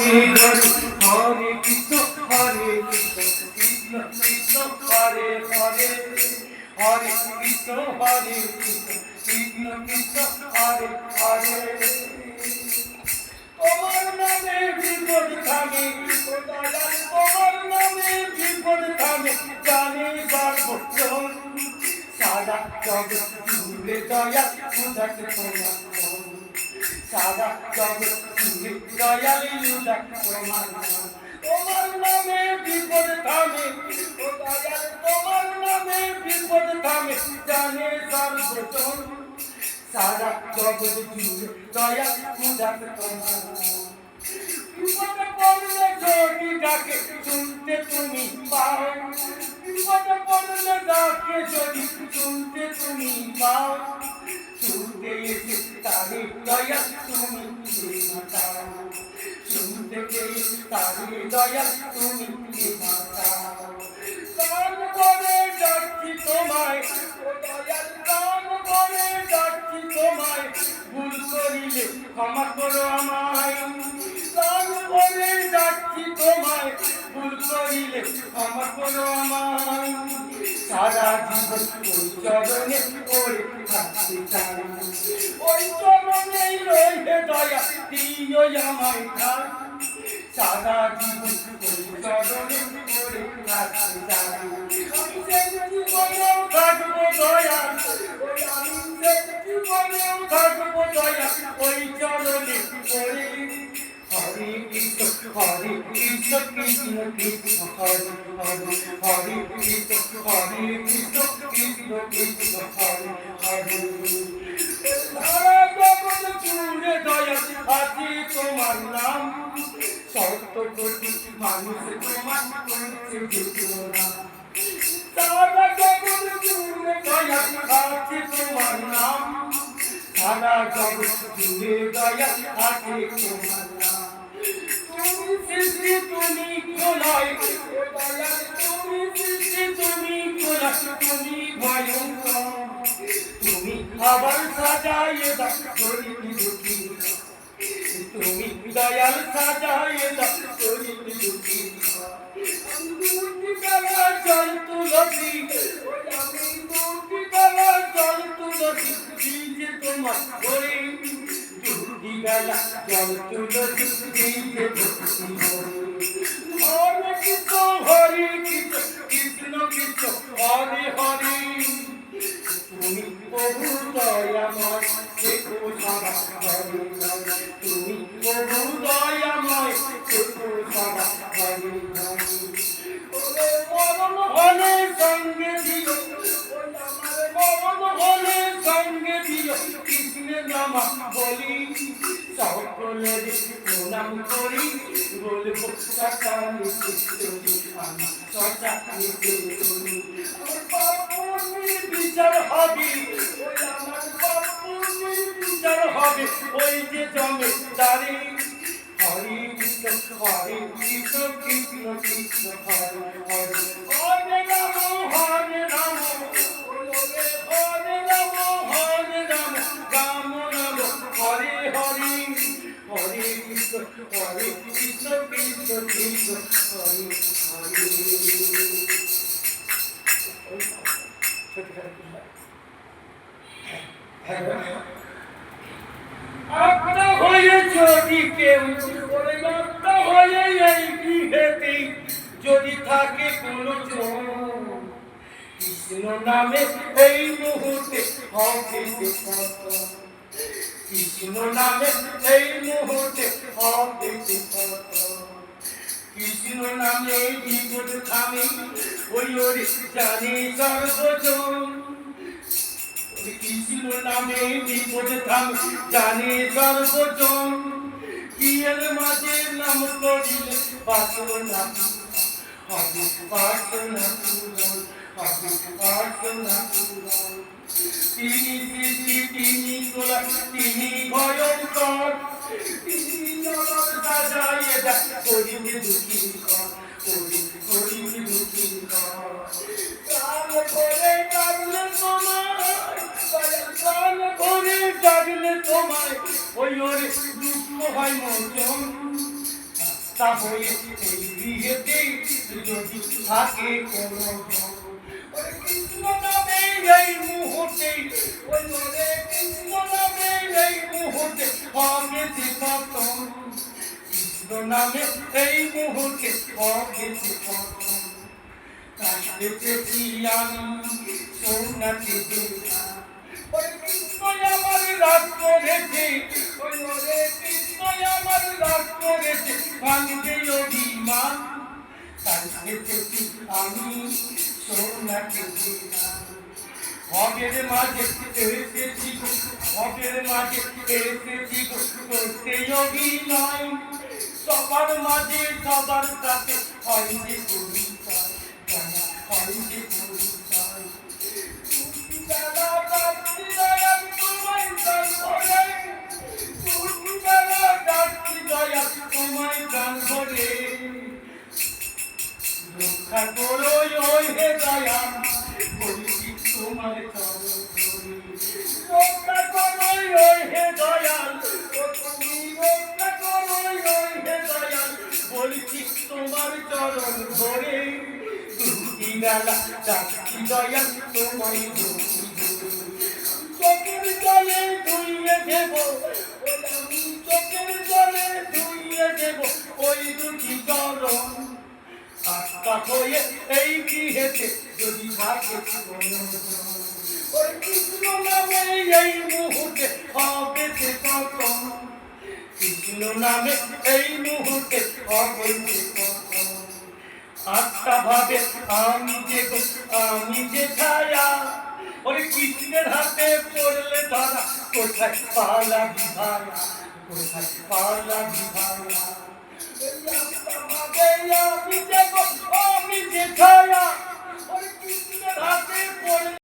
হরে কৃষ্ণ কৃষ্ণ কৃষ্ণ হরে হরে হরে কৃষ্ণ কৃষ্ণ কৃষ্ণ হরে হরে তোমার নামে বিপদ থামে তোমার নামে বিপদ থামে জানে সর্বজন সারা জগৎ জুড়ে দয়া উদাকে তোমার সারা জগৎ জুড়ে দয়াল উদাক তোমার তোমার নামে বিপদ থামে দয়াল তোমার নামে বিপদ থামে জানে সর্বজন সারা জগৎ জুড়ে দয়া উদাক তোমার বিপদে পড়লে যদি ডাকে শুনতে তুমি পাও বিপদে পড়লে ডাকে যদি শুনতে তুমি পাও শুনতে এসে তারে দয়া তুমি মাতাও শুনতে এসে তারে দয়া তুমি মাতাও গান করে ডাকছি তোমায় ও দয়াল গান করে ডাকছি তোমায় ভুল করিলে ক্ষমা করো আমায় গান করে ডাকছি তোমায় ভুল করিলে ক্ষমা করো আমায় সারা জীবন ওই চরণে পড়ে থাকতে চাই ওই চরণে রইলে দয়া দিও আমায় ঠাই সারা জীবন ওই চরণে পড়ে থাকতে চাই আমি সে জীবনেও থাকবো দয়া ওই আমি সে জীবনেও থাকবো দয়া ওই চরণে পড়ে হরে কৃষ্ণ কৃষ্ণ কৃষ্ণ হরে হরে হরে কৃষ্ণ কৃষ্ণ কৃষ্ণ হরে হরে সারা জগৎ জুড়ে দয়া আছে তোমার নাম সত্য কোটি মানুষ তোমার করছে সারা জগৎ জুড়ে দয়া আছে তোমার নাম সারা জগৎ জুড়ে দয়া আছে তোমার নাম তুমি সৃষ্টি তুমি খোলায় তুমি সৃষ্টি তুমি খোলা তুমি ভয়ঙ্কর তুমি আবার সাজাইয়ে দাও গরিবি দুঃখী তুমি দয়াল সাজাইয়ে দাও গরিবি দুঃখী দুটি বেলা জল তুলসী আমি দুটি বেলা জল তুলসী দিতে তোমার ঘরে দুটি বেলা জল তুলসী দিতে ভক্তি হরে কৃষ্ণ হরে কৃষ্ণ কৃষ্ণ হরে হরে তুমি প্রভু দয়াময় দেখো সদা হরে হরে তুমি প্রভু দয়াময় দেখো সদা হরে হরে ওরে মরণ হলে সঙ্গে দিও মরণ হলে সঙ্গে দিও কৃষ্ণের নাম বলি সকলের প্রণাম করি বলবো সচা আমি সচা বিচার হবে আমার বিচার হবে ওই যে জমে দাঁড়ি হরে কৃষ্ণ কৃষ্ণ কৃষ্ণ হরে হরে হরে রাম হরে রাম হরে রাম হরে রাম রাম রাম হরে হরে হরে কৃষ্ণ কৃষ্ণ কৃষ্ণ হরে হরে আত্মা হয়ে যদি কেউ আত্মা হয়ে এই গৃহেতে যদি থাকে কোনো কৃষ্ণ নামে এই মুহূর্তে হবে কৃষ্ণ নামে এই মুহূর্তে হবে কৃষ্ণ নামে বিপদ থামে ওই ওরে জানে সর্বজন কৃষ্ণ নামে বিপদ থামে জানে সর্বজন কিয়ের মাঝে নাম করিলে বাসনা হবে বাসনা তিনি সৃষ্টি তিনি গোলা তিনি ভয়ঙ্কর তিনি জগৎ সাজাইয়ে দেয় করিবে দুঃখী করিবে দুঃখী কাল করে ডাকলে তোমায় ওই ওরে দুঃখ হয় মন আত্মা হয়ে এই বিয়েতে যদি থাকে কোনো জন। ওরে কৃষ্ণ নামে এই মুহূর্তে, ওই ওরে কৃষ্ণ নামে এই মুহূর্তে হবে যে পতন। কৃষ্ণ নামে এই মুহূর্তে হবে যে পতন। তাই দেখেছি আমি সোনাকে দেখা, ওরে কৃষ্ণ আমার রাগ করেছে, ওই ওরে কৃষ্ণ আমার রাগ করেছে, ভাঙবে অভিমান। তাই দেখেছি আমি সোনাকে দেখা। হবের মাঝে এসেছি গো, হবের মাঝে এসেছি গো, করতে অভিনয়। সবার মাঝে সবার সাথে হয় যে পরিচয়, হয় যে পরিচয়। তুমি যারা ডাকছি দয়াল তোমায় প্রাণ ভরে, তুমি যারা ডাকছি দয়াল তোমায় প্রাণ ভরে। রক্ষা করো ওই হে দয়াল, বলছি তোমার চরণ ধরে। রক্ষা করো ওই হে দয়াল, ও তুমি রক্ষা করো ওই হে দয়াল, বলছি তোমার চরণ ধরে। দুটি বেলা ডাকছি দয়াল তোমায় ধরে। চোখের জলে ধুইয়ে দেব, ওই আমি চোখের জলে ধুইয়ে দেব ওই দুটি চরণ। আত্মা হয়ে এই বিয়েতে যদি থাকে কোনো জন। ওই কৃষ্ণ নামে এই মুহূর্তে হবে যে পতন। কৃষ্ণ নামে এই মুহূর্তে হবে যে পতন। আত্মা ভাবে আমি যে গো, আমি যে ছায়া, ওরে কৃষ্ণের হাতে পড়লে ধরা, কোথায় পালা বিভায়া, কোথায় পালা বিভায়া। এই আত্মা ভাবে আমি যে